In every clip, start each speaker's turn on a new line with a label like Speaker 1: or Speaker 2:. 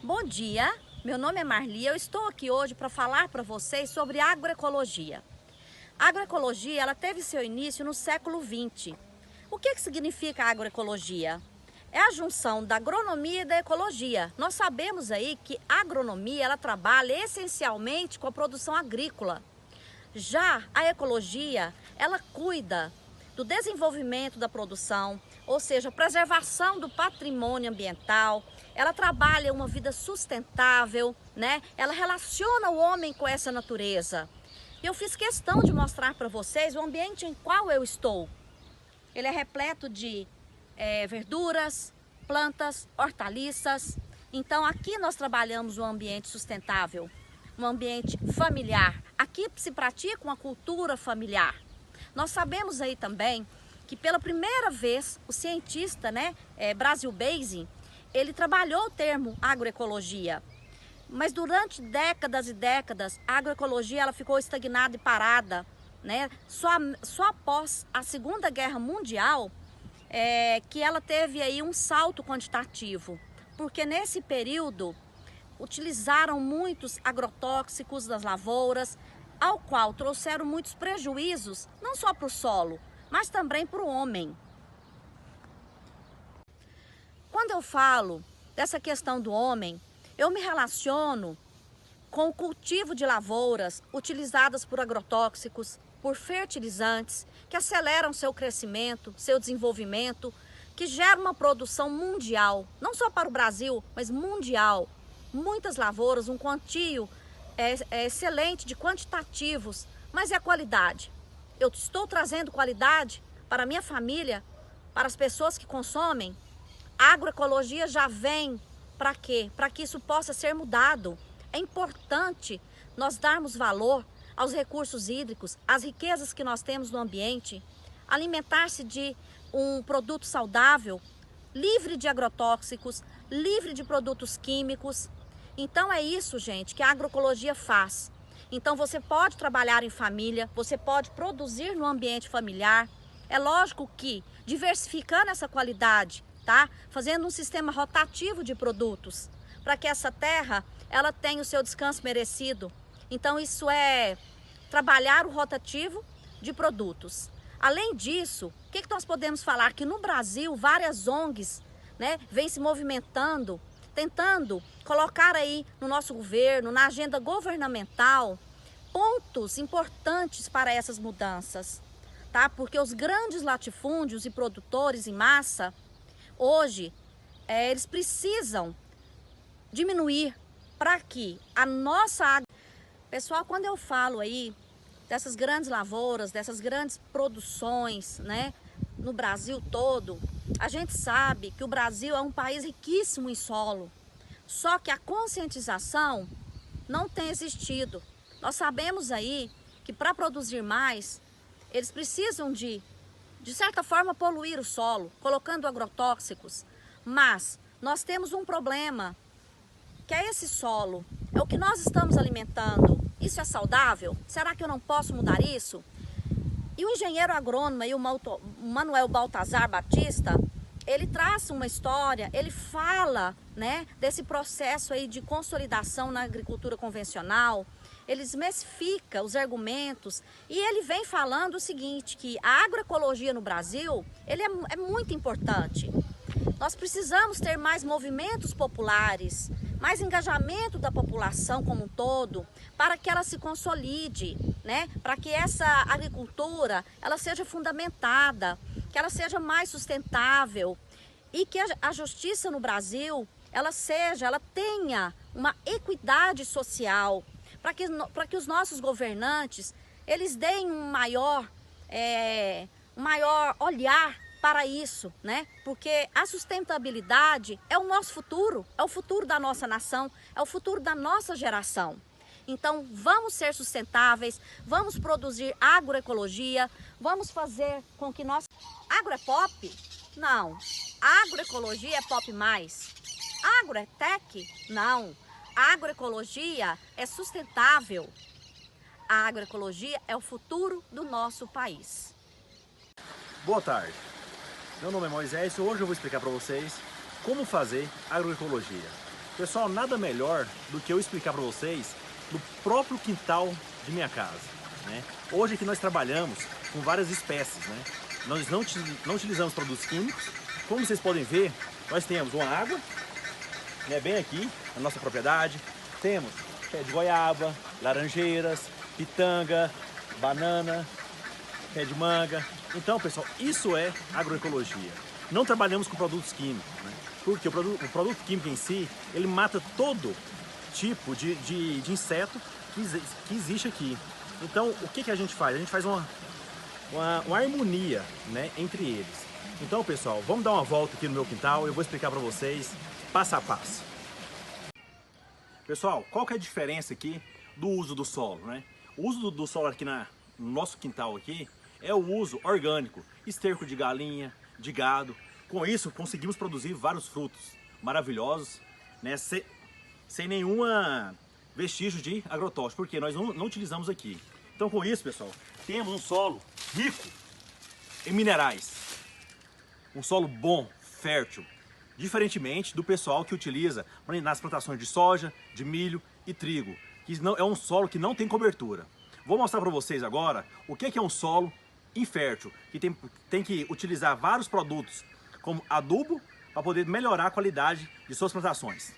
Speaker 1: Bom dia, meu nome é Marli, eu estou aqui hoje para falar para vocês sobre agroecologia. A agroecologia ela teve seu início no século XX. O que significa agroecologia? É a junção da agronomia e da ecologia. Nós sabemos aí que a agronomia ela trabalha essencialmente com a produção agrícola. Já a ecologia, ela cuida do desenvolvimento da produção, ou seja, preservação do patrimônio ambiental. Ela trabalha uma vida sustentável, né? Ela relaciona o homem com essa natureza. E eu fiz questão de mostrar para vocês o ambiente em qual eu estou. Ele é repleto de verduras, plantas, hortaliças. Então aqui nós trabalhamos um ambiente sustentável, um ambiente familiar. Aqui se pratica uma cultura familiar. Nós sabemos aí também que pela primeira vez o cientista, Basil Base, ele trabalhou o termo agroecologia. Mas durante décadas e décadas, a agroecologia ela ficou estagnada e parada, né? Só após a Segunda Guerra Mundial que ela teve aí um salto quantitativo, porque nesse período utilizaram muitos agrotóxicos das lavouras, ao qual trouxeram muitos prejuízos, não só para o solo, mas também para o homem. Quando eu falo dessa questão do homem, eu me relaciono com o cultivo de lavouras utilizadas por agrotóxicos, por fertilizantes, que aceleram seu crescimento, seu desenvolvimento, que geram uma produção mundial, não só para o Brasil, mas mundial. Muitas lavouras, um quantio excelente de quantitativos, mas é a qualidade. Eu estou trazendo qualidade para a minha família, para as pessoas que consomem. A agroecologia já vem para quê? Para que isso possa ser mudado. É importante nós darmos valor aos recursos hídricos, às riquezas que nós temos no ambiente, alimentar-se de um produto saudável, livre de agrotóxicos, livre de produtos químicos. Então é isso, gente, que a agroecologia faz. Então você pode trabalhar em família, você pode produzir no ambiente familiar. É lógico que diversificando essa qualidade, tá? Fazendo um sistema rotativo de produtos, para que essa terra ela tenha o seu descanso merecido. Então isso é trabalhar o rotativo de produtos. Além disso, o que nós podemos falar? Que no Brasil várias ONGs, vêm se movimentando, tentando colocar aí no nosso governo, na agenda governamental, pontos importantes para essas mudanças, tá? Porque os grandes latifúndios e produtores em massa, hoje, eles precisam diminuir para que a nossa... Pessoal, quando eu falo aí dessas grandes lavouras, dessas grandes produções, no Brasil todo, a gente sabe que o Brasil é um país riquíssimo em solo, só que a conscientização não tem existido. Nós sabemos aí que para produzir mais, eles precisam de certa forma, poluir o solo, colocando agrotóxicos, mas nós temos um problema, que é esse solo, é o que nós estamos alimentando. Isso é saudável? Será que eu não posso mudar isso? E o engenheiro agrônomo, aí, o Manuel Baltazar Batista, ele traça uma história, ele fala desse processo aí de consolidação na agricultura convencional, ele desmistifica os argumentos e ele vem falando o seguinte, que a agroecologia no Brasil, ele é muito importante. Nós precisamos ter mais movimentos populares, mais engajamento da população como um todo, para que ela se consolide, para que essa agricultura ela seja fundamentada, que ela seja mais sustentável e que a justiça no Brasil ela tenha uma equidade social, para que os nossos governantes eles deem um maior olhar para isso, Porque a sustentabilidade é o nosso futuro, é o futuro da nossa nação, é o futuro da nossa geração. Então vamos ser sustentáveis, vamos produzir agroecologia, vamos fazer com que nós... Agro é pop? Não. Agroecologia é pop mais. Agro é tech? Não. A agroecologia é sustentável. A agroecologia é o futuro do nosso país.
Speaker 2: Boa tarde. Meu nome é Moisés e hoje eu vou explicar para vocês como fazer agroecologia. Pessoal, nada melhor do que eu explicar para vocês no próprio quintal de minha casa, né? Hoje aqui nós trabalhamos com várias espécies, né? Nós não utilizamos produtos químicos. Como vocês podem ver, nós temos uma água, né, bem aqui na nossa propriedade. Temos pé de goiaba, laranjeiras, pitanga, banana, pé de manga. Então, pessoal, isso é agroecologia. Não trabalhamos com produtos químicos, né? Porque o produto químico em si, ele mata todo tipo de inseto que existe aqui. Então, o que a gente faz? A gente faz uma harmonia, né, entre eles. Então, pessoal, vamos dar uma volta aqui no meu quintal. Eu vou explicar para vocês passo a passo. Pessoal, qual que é a diferença aqui do uso do solo, né? O uso do solo aqui no nosso quintal aqui é o uso orgânico, esterco de galinha, de gado. Com isso, conseguimos produzir vários frutos maravilhosos, né, sem nenhuma vestígio de agrotóxico, porque nós não utilizamos aqui. Então, com isso, pessoal, temos um solo rico em minerais, um solo bom, fértil, diferentemente do pessoal que utiliza nas plantações de soja, de milho e trigo, que não, é um solo que não tem cobertura. Vou mostrar para vocês agora o que é um solo infértil, que tem que utilizar vários produtos como adubo para poder melhorar a qualidade de suas plantações.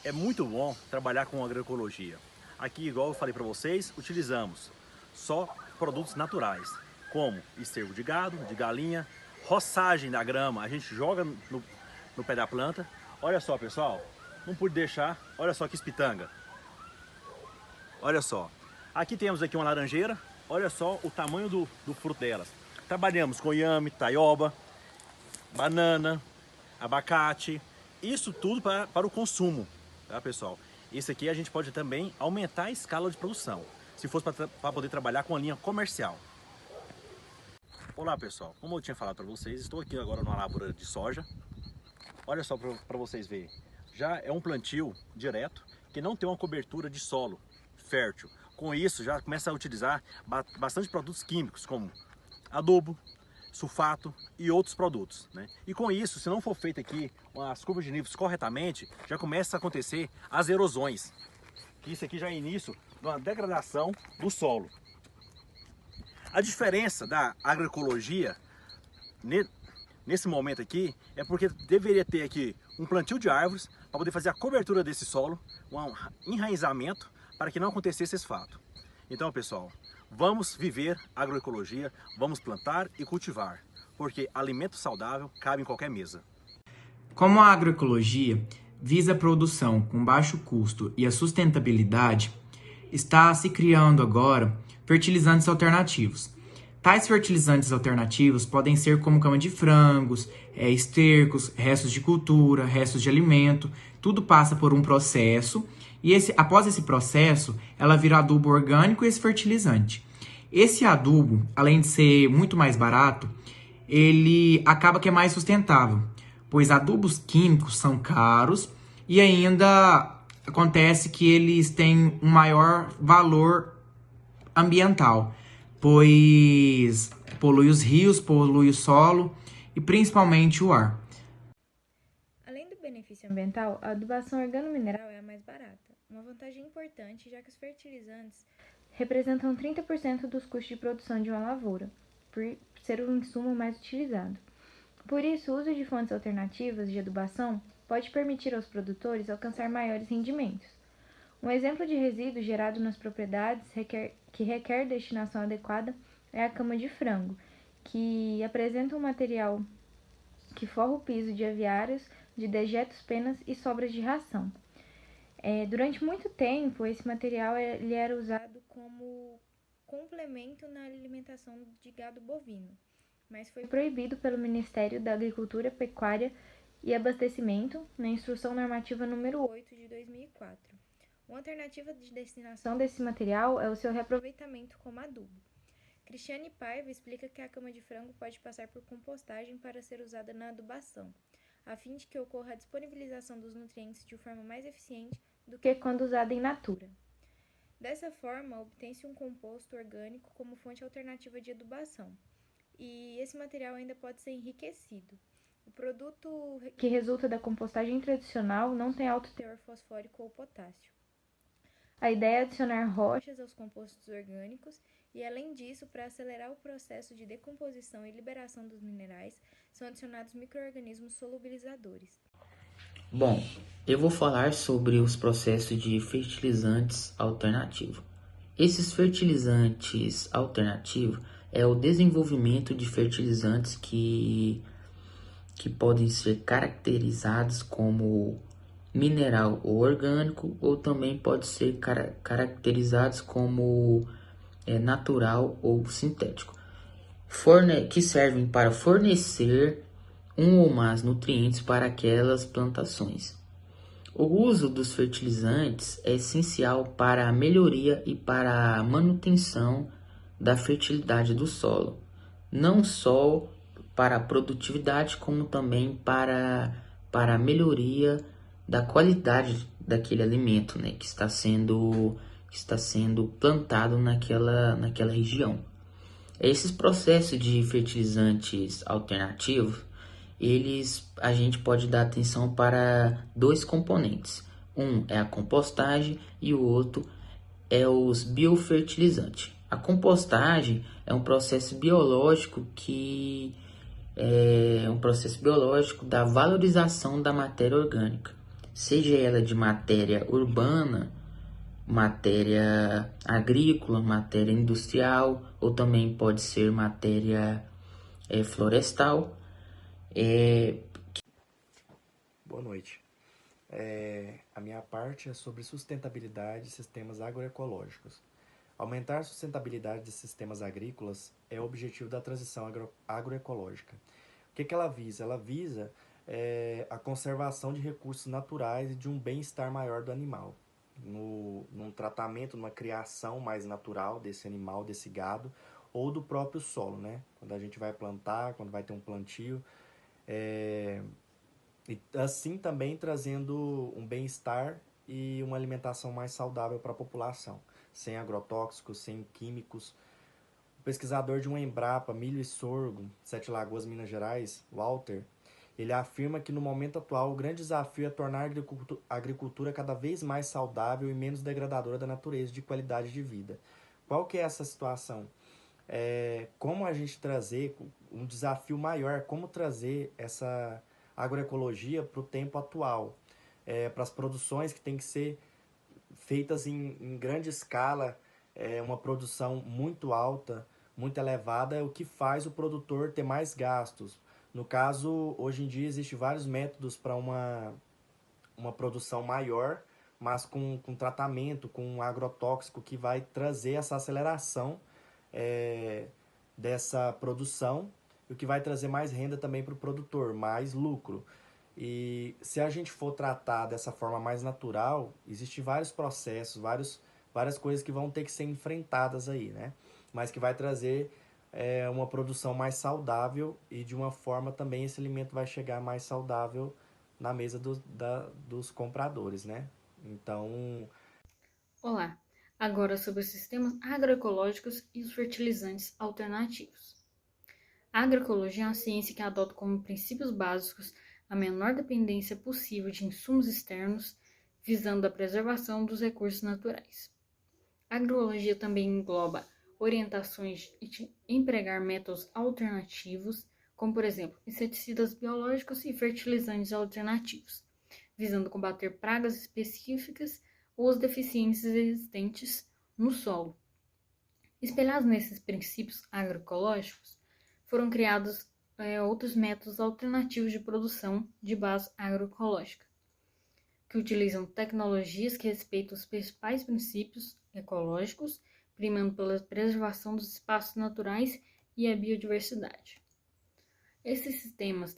Speaker 2: É muito bom trabalhar com agroecologia. Aqui, igual eu falei para vocês, utilizamos só produtos naturais, como esterco de gado, de galinha, roçagem da grama, a gente joga no pé da planta. Olha só, pessoal, não pude deixar, olha só que espitanga. Olha só, aqui temos aqui uma laranjeira, olha só o tamanho do fruto delas. Trabalhamos com inhame, taioba, banana, abacate, isso tudo para o consumo, tá, pessoal? Isso aqui a gente pode também aumentar a escala de produção, se fosse para poder trabalhar com a linha comercial. Olá, pessoal, como eu tinha falado para vocês, estou aqui agora numa lavoura de soja. Olha só para vocês verem, já é um plantio direto que não tem uma cobertura de solo fértil. Com isso já começa a utilizar bastante produtos químicos como adubo, sulfato e outros produtos, né? E com isso, se não for feito aqui as curvas de níveis corretamente, já começa a acontecer as erosões. Isso aqui já é início de uma degradação do solo. A diferença da agroecologia nesse momento aqui é porque deveria ter aqui um plantio de árvores para poder fazer a cobertura desse solo, um enraizamento para que não acontecesse esse fato. Então, pessoal, vamos viver agroecologia, vamos plantar e cultivar, porque alimento saudável cabe em qualquer mesa.
Speaker 3: Como a agroecologia visa a produção com baixo custo e a sustentabilidade, está se criando agora fertilizantes alternativos. Tais fertilizantes alternativos podem ser como cama de frangos, estercos, restos de cultura, restos de alimento, tudo passa por um processo e após esse processo ela vira adubo orgânico e esse fertilizante. Esse adubo, além de ser muito mais barato, ele acaba que é mais sustentável, pois adubos químicos são caros e ainda acontece que eles têm um maior valor ambiental, pois polui os rios, polui o solo e principalmente o ar.
Speaker 4: Além do benefício ambiental, a adubação organomineral é a mais barata, uma vantagem importante já que os fertilizantes representam 30% dos custos de produção de uma lavoura, por ser o insumo mais utilizado. Por isso, o uso de fontes alternativas de adubação pode permitir aos produtores alcançar maiores rendimentos. Um exemplo de resíduo gerado nas propriedades que requer destinação adequada é a cama de frango, que apresenta um material que forra o piso de aviários, de dejetos, penas e sobras de ração. Durante muito tempo, esse material ele era usado como complemento na alimentação de gado bovino, mas foi proibido pelo Ministério da Agricultura, Pecuária e Abastecimento na Instrução Normativa número 8 de 2004. Uma alternativa de destinação desse material é o seu reaproveitamento como adubo. Cristiane Paiva explica que a cama de frango pode passar por compostagem para ser usada na adubação, a fim de que ocorra a disponibilização dos nutrientes de forma mais eficiente do que quando usada in natura. Dessa forma, obtém-se um composto orgânico como fonte alternativa de adubação, e esse material ainda pode ser enriquecido. O produto que resulta da compostagem tradicional não tem alto teor fosfórico ou potássio. A ideia é adicionar rochas aos compostos orgânicos e, além disso, para acelerar o processo de decomposição e liberação dos minerais, são adicionados micro-organismos solubilizadores.
Speaker 3: Bom, eu vou falar sobre os processos de fertilizantes alternativos. Esses fertilizantes alternativos é o desenvolvimento de fertilizantes que podem ser caracterizados como mineral ou orgânico, ou também pode ser caracterizados como natural ou sintético, que servem para fornecer um ou mais nutrientes para aquelas plantações. O uso dos fertilizantes é essencial para a melhoria e para a manutenção da fertilidade do solo, não só para a produtividade, como também para a melhoria da qualidade daquele alimento, né, que está sendo plantado naquela região. Esses processos de fertilizantes alternativos, a gente pode dar atenção para dois componentes. Um é a compostagem e o outro é os biofertilizantes. A compostagem é um processo biológico da valorização da matéria orgânica, seja ela de matéria urbana, matéria agrícola, matéria industrial, ou também pode ser matéria florestal.
Speaker 5: Boa noite. A minha parte é sobre sustentabilidade de sistemas agroecológicos. Aumentar a sustentabilidade de sistemas agrícolas é o objetivo da transição agroecológica. O que ela visa? Ela visa a conservação de recursos naturais e de um bem-estar maior do animal, num tratamento, numa criação mais natural desse animal, desse gado, ou do próprio solo, né? Quando a gente vai plantar, quando vai ter um plantio, e assim também trazendo um bem-estar e uma alimentação mais saudável para a população, sem agrotóxicos, sem químicos. O pesquisador de uma Embrapa, Milho e Sorgo, Sete Lagoas, Minas Gerais, Walter, ele afirma que no momento atual o grande desafio é tornar a agricultura cada vez mais saudável e menos degradadora da natureza e de qualidade de vida. Qual que é essa situação? Como a gente trazer um desafio maior, como trazer essa agroecologia para o tempo atual, para as produções que têm que ser feitas em grande escala, uma produção muito alta, muito elevada, o que faz o produtor ter mais gastos. No caso, hoje em dia existem vários métodos para uma produção maior, mas com tratamento, com agrotóxico, que vai trazer essa aceleração dessa produção, o que vai trazer mais renda também para o produtor, mais lucro. E se a gente for tratar dessa forma mais natural, existem vários processos, várias coisas que vão ter que ser enfrentadas aí, né? Mas que vai trazer uma produção mais saudável e de uma forma também esse alimento vai chegar mais saudável na mesa dos compradores, né? Então...
Speaker 6: Olá, agora sobre os sistemas agroecológicos e os fertilizantes alternativos. A agroecologia é uma ciência que adota como princípios básicos a menor dependência possível de insumos externos, visando a preservação dos recursos naturais. A agroecologia também engloba orientações de empregar métodos alternativos, como, por exemplo, inseticidas biológicos e fertilizantes alternativos, visando combater pragas específicas ou as deficiências existentes no solo. Espelhados nesses princípios agroecológicos, foram criados outros métodos alternativos de produção de base agroecológica, que utilizam tecnologias que respeitam os principais princípios ecológicos, primando pela preservação dos espaços naturais e a biodiversidade. Esses sistemas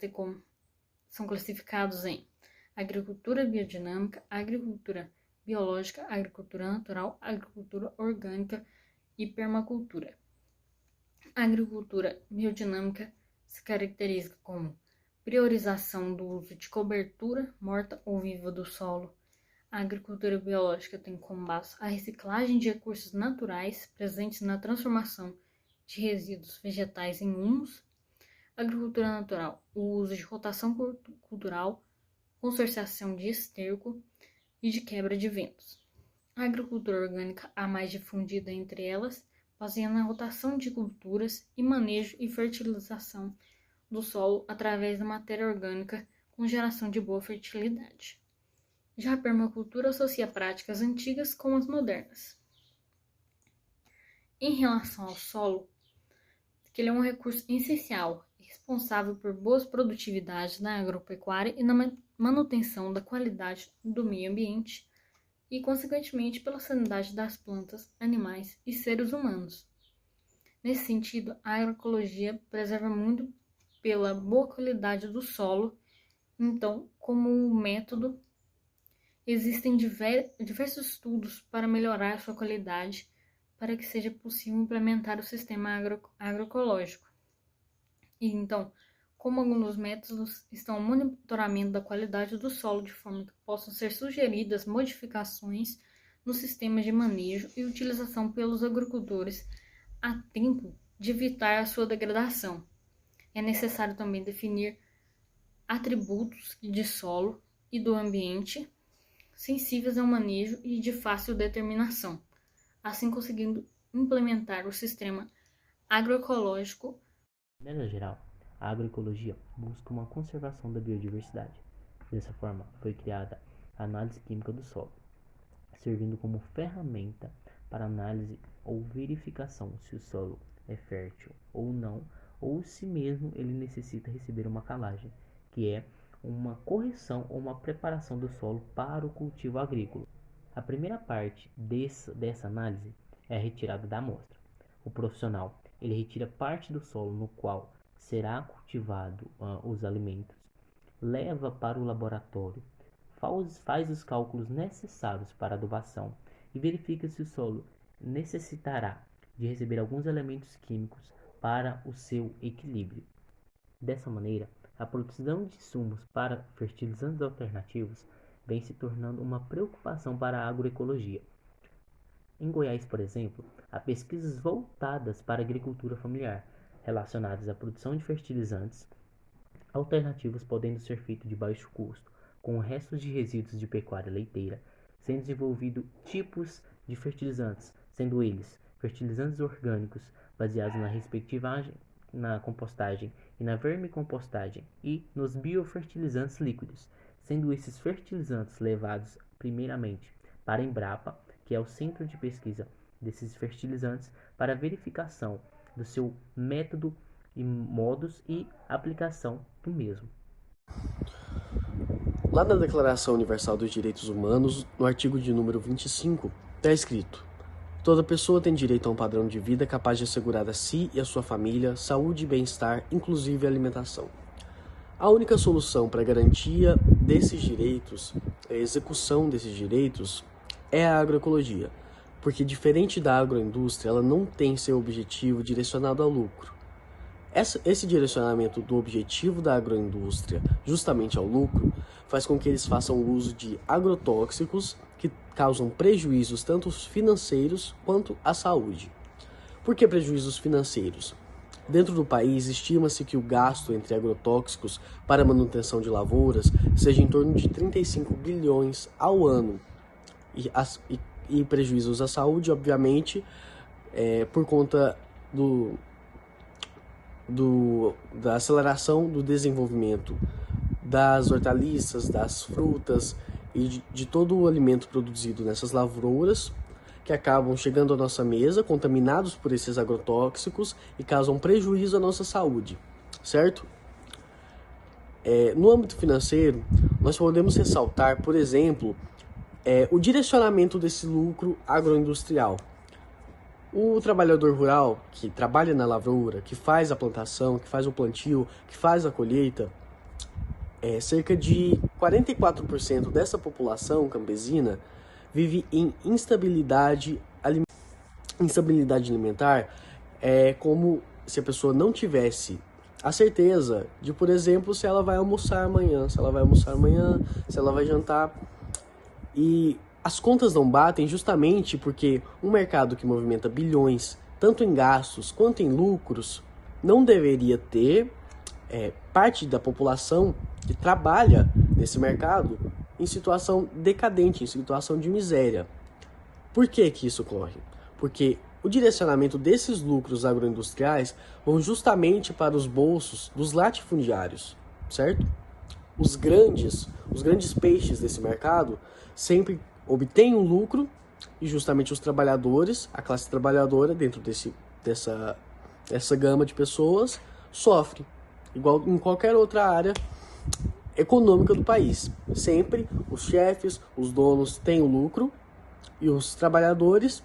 Speaker 6: são classificados em agricultura biodinâmica, agricultura biológica, agricultura natural, agricultura orgânica e permacultura. A agricultura biodinâmica se caracteriza como priorização do uso de cobertura morta ou viva do solo. A agricultura biológica tem como base a reciclagem de recursos naturais presentes na transformação de resíduos vegetais em humus. Agricultura natural, o uso de rotação cultural, consorciação de esterco e de quebra de ventos. A agricultura orgânica, a mais difundida entre elas, baseia na rotação de culturas e manejo e fertilização do solo através da matéria orgânica com geração de boa fertilidade. Já a permacultura associa práticas antigas com as modernas. Em relação ao solo, que ele é um recurso essencial e responsável por boas produtividades na agropecuária e na manutenção da qualidade do meio ambiente e, consequentemente, pela sanidade das plantas, animais e seres humanos. Nesse sentido, a agroecologia preserva muito pela boa qualidade do solo. Então, como método, existem diversos estudos para melhorar a sua qualidade, para que seja possível implementar o sistema agroecológico. E então, como alguns métodos estão o monitoramento da qualidade do solo de forma que possam ser sugeridas modificações no sistema de manejo e utilização pelos agricultores a tempo de evitar a sua degradação. É necessário também definir atributos de solo e do ambiente sensíveis ao manejo e de fácil determinação, assim conseguindo implementar o sistema agroecológico.
Speaker 7: De maneira geral, a agroecologia busca uma conservação da biodiversidade. Dessa forma, foi criada a análise química do solo, servindo como ferramenta para análise ou verificação se o solo é fértil ou não, ou se mesmo ele necessita receber uma calagem, que é uma correção ou uma preparação do solo para o cultivo agrícola. A primeira parte dessa análise é a retirada da amostra. O profissional ele retira parte do solo no qual será cultivado os alimentos, leva para o laboratório, faz os cálculos necessários para a adubação e verifica se o solo necessitará de receber alguns elementos químicos para o seu equilíbrio. Dessa maneira, a produção de insumos para fertilizantes alternativos vem se tornando uma preocupação para a agroecologia. Em Goiás, por exemplo, há pesquisas voltadas para a agricultura familiar, relacionadas à produção de fertilizantes alternativos podendo ser feito de baixo custo, com restos de resíduos de pecuária leiteira, sendo desenvolvido tipos de fertilizantes, sendo eles fertilizantes orgânicos baseados na compostagem e na vermicompostagem e nos biofertilizantes líquidos, sendo esses fertilizantes levados primeiramente para a Embrapa, que é o centro de pesquisa desses fertilizantes, para verificação do seu método e modos e aplicação do mesmo.
Speaker 8: Lá na Declaração Universal dos Direitos Humanos, no artigo de número 25, está escrito: toda pessoa tem direito a um padrão de vida capaz de assegurar a si e a sua família saúde e bem-estar, inclusive alimentação. A única solução para a garantia desses direitos, a execução desses direitos, é a agroecologia, porque diferente da agroindústria, ela não tem seu objetivo direcionado ao lucro. Esse direcionamento do objetivo da agroindústria justamente ao lucro faz com que eles façam uso de agrotóxicos que causam prejuízos tanto financeiros quanto à saúde. Por que prejuízos financeiros? Dentro do país, estima-se que o gasto entre agrotóxicos para a manutenção de lavouras seja em torno de 35 bilhões ao ano. E prejuízos à saúde, obviamente, por conta da aceleração do desenvolvimento das hortaliças, das frutas e de todo o alimento produzido nessas lavouras, que acabam chegando à nossa mesa, contaminados por esses agrotóxicos e causam prejuízo à nossa saúde, certo? No âmbito financeiro, nós podemos ressaltar, por exemplo, o direcionamento desse lucro agroindustrial. O trabalhador rural que trabalha na lavoura, que faz a plantação, que faz o plantio, que faz a colheita, cerca de 44% dessa população campesina vive em instabilidade alimentar. É como se a pessoa não tivesse a certeza de, por exemplo, se ela vai almoçar amanhã, se ela vai jantar. E as contas não batem justamente porque um mercado que movimenta bilhões, tanto em gastos quanto em lucros, não deveria ter parte da população que trabalha nesse mercado em situação decadente, em situação de miséria. Por que que isso ocorre? Porque o direcionamento desses lucros agroindustriais vão justamente para os bolsos dos latifundiários, certo? Os grandes peixes desse mercado sempre obtêm um lucro e justamente os trabalhadores, a classe trabalhadora dentro dessa gama de pessoas sofre, igual em qualquer outra área econômica do país. Sempre os chefes, os donos têm o lucro e os trabalhadores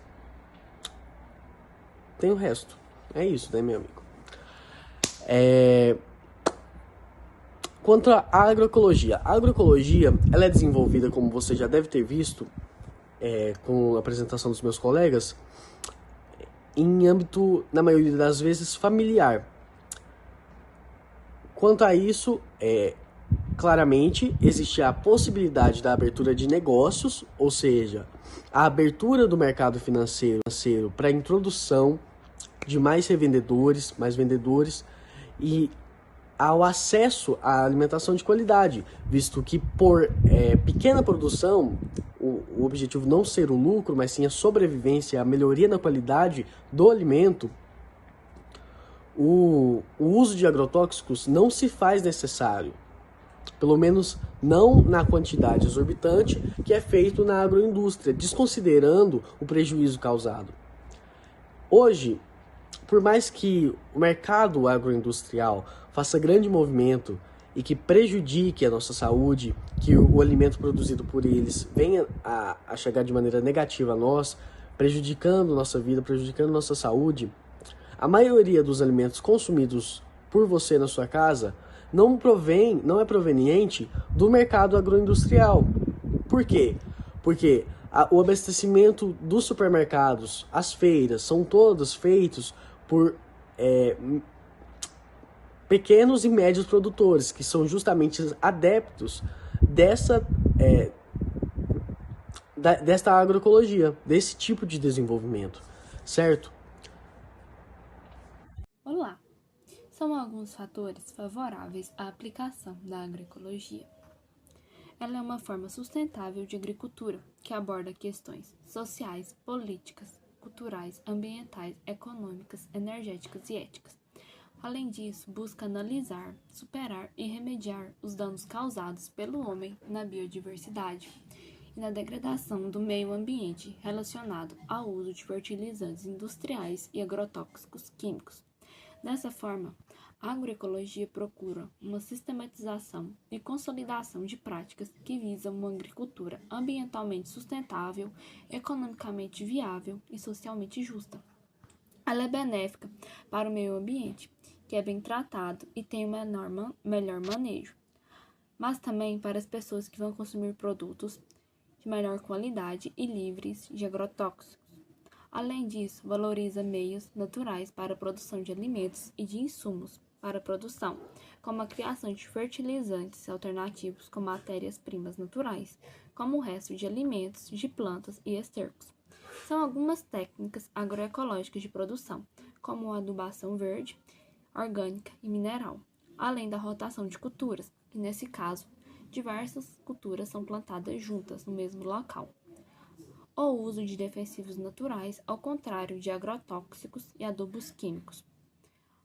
Speaker 8: têm o resto. É isso, né, meu amigo? Quanto à agroecologia. A agroecologia, ela é desenvolvida, como você já deve ter visto, com a apresentação dos meus colegas, em âmbito, na maioria das vezes, familiar. Quanto a isso, claramente existe a possibilidade da abertura de negócios, ou seja, a abertura do mercado financeiro para a introdução de mais revendedores, mais vendedores e ao acesso à alimentação de qualidade, visto que por pequena produção, o objetivo não ser o lucro, mas sim a sobrevivência, a melhoria na qualidade do alimento, o uso de agrotóxicos não se faz necessário, pelo menos não na quantidade exorbitante que é feito na agroindústria, desconsiderando o prejuízo causado. Hoje, por mais que o mercado agroindustrial faça grande movimento e que prejudique a nossa saúde, que o alimento produzido por eles venha a chegar de maneira negativa a nós, prejudicando nossa vida, prejudicando nossa saúde, a maioria dos alimentos consumidos por você na sua casa não é proveniente do mercado agroindustrial. Por quê? Porque o abastecimento dos supermercados, as feiras, são todos feitos por pequenos e médios produtores, que são justamente adeptos desta agroecologia, desse tipo de desenvolvimento, certo?
Speaker 9: Olá! São alguns fatores favoráveis à aplicação da agroecologia. Ela é uma forma sustentável de agricultura que aborda questões sociais, políticas, culturais, ambientais, econômicas, energéticas e éticas. Além disso, busca analisar, superar e remediar os danos causados pelo homem na biodiversidade e na degradação do meio ambiente relacionado ao uso de fertilizantes industriais e agrotóxicos químicos. Dessa forma, a agroecologia procura uma sistematização e consolidação de práticas que visam uma agricultura ambientalmente sustentável, economicamente viável e socialmente justa. Ela é benéfica para o meio ambiente, que é bem tratado e tem um melhor manejo, mas também para as pessoas que vão consumir produtos de melhor qualidade e livres de agrotóxicos. Além disso, valoriza meios naturais para a produção de alimentos e de insumos para a produção, como a criação de fertilizantes alternativos com matérias-primas naturais, como o resto de alimentos, de plantas e estercos. São algumas técnicas agroecológicas de produção, como a adubação verde, orgânica e mineral, além da rotação de culturas, que nesse caso, diversas culturas são plantadas juntas no mesmo local. O uso de defensivos naturais, ao contrário de agrotóxicos e adubos químicos.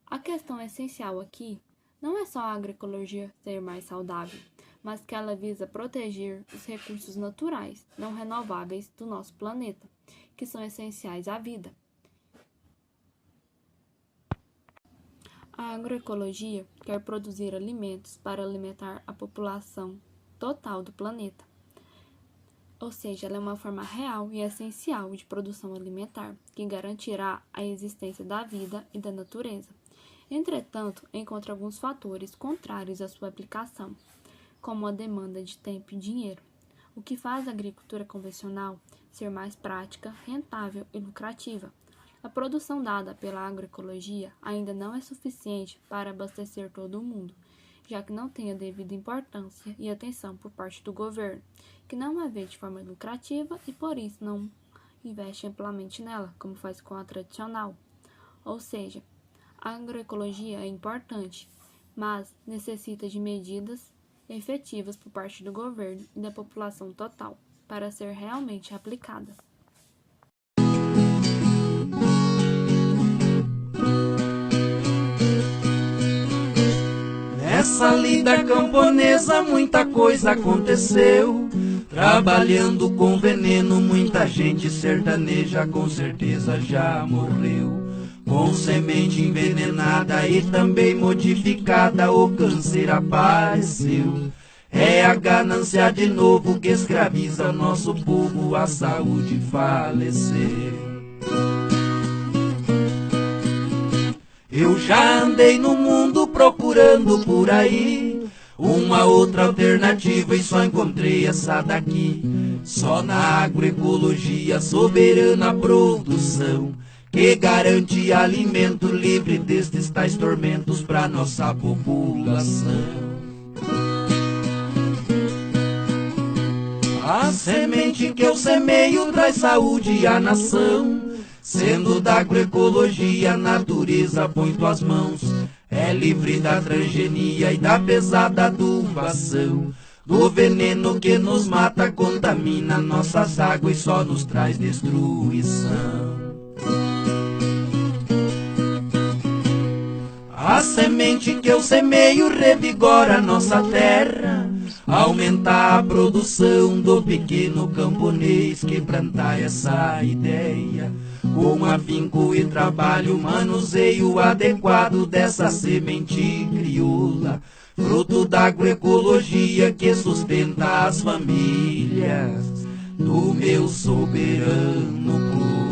Speaker 9: A questão essencial aqui não é só a agroecologia ser mais saudável, mas que ela visa proteger os recursos naturais não renováveis do nosso planeta, que são essenciais à vida. A agroecologia quer produzir alimentos para alimentar a população total do planeta. Ou seja, ela é uma forma real e essencial de produção alimentar, que garantirá a existência da vida e da natureza. Entretanto, encontra alguns fatores contrários à sua aplicação, como a demanda de tempo e dinheiro, o que faz a agricultura convencional ser mais prática, rentável e lucrativa. A produção dada pela agroecologia ainda não é suficiente para abastecer todo o mundo, já que não tem a devida importância e atenção por parte do governo, que não a vê de forma lucrativa e por isso não investe amplamente nela, como faz com a tradicional. Ou seja, a agroecologia é importante, mas necessita de medidas efetivas por parte do governo e da população total para ser realmente aplicada.
Speaker 10: Nessa lida camponesa muita coisa aconteceu. Trabalhando com veneno, muita gente sertaneja com certeza já morreu. Com semente envenenada e também modificada, o câncer apareceu. É a ganância de novo que escraviza nosso povo, a saúde faleceu. Eu já andei no mundo procurando por aí uma outra alternativa e só encontrei essa daqui. Só na agroecologia, soberana produção, que garante alimento livre destes tais tormentos pra nossa população. A semente que eu semeio traz saúde à nação. Sendo da agroecologia, a natureza põe tuas mãos. É livre da transgenia e da pesada adubação. Do veneno que nos mata, contamina nossas águas e só nos traz destruição. A semente que eu semeio revigora nossa terra. Aumenta a produção do pequeno camponês que planta essa ideia. Com afinco e trabalho, manuseio adequado dessa semente crioula, fruto da agroecologia que sustenta as famílias do meu soberano povo.